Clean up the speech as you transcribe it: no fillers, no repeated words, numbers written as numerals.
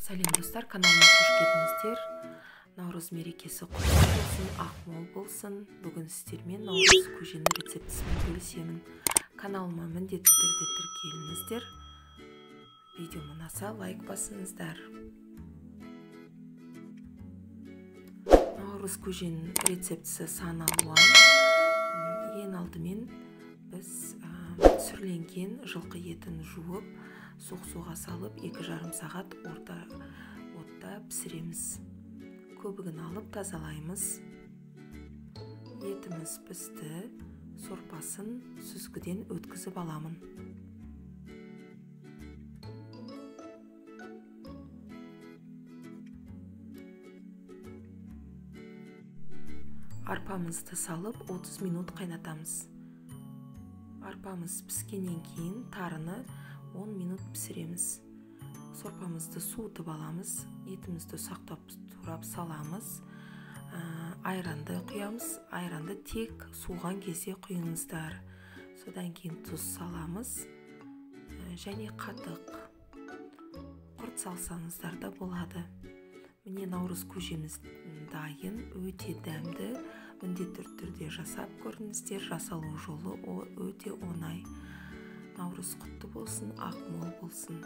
Сәлем достар, каналыма қош келдіңіздер. Наурыз мерекесі құтты болсын, ақмол болсын. Бүгін сіздермен наурыз көжені рецептісімен бөлісемін. Каналыма міндетті түрде тіркеліңіздер. Видео ұнаса лайк басыңыздар. Наурыз көженің рецептісі сан алуан. Ең алдымен біз сүрленген жылқы етін жуып, суық суға салып 2,5 сағат орта отта пісіреміз. Көбігін алып тазалаймыз. Етіміз пісті, сорпасын сүзгіден өткізіп аламын. Арпамызды салып 30 минут қайнатамыз. Арпамыз піскеннен кейін тарыны 10 минут пісіреміз. Сорпамызды суытып аламыз, етімізді сақтап турап саламыз. Айранды құямыз. Айранды тек суыған кезде құйыңыздар. Содан кейін тұз саламыз. Және қатық. Құрт салсаңыздар да болады. Міне наурыз көжеміз дайын, өте дәмді. Міндетті түрде жасап көріңіздер. Жасалу жолы өте оңай. Наурыз құтты болсын, ақмол болсын.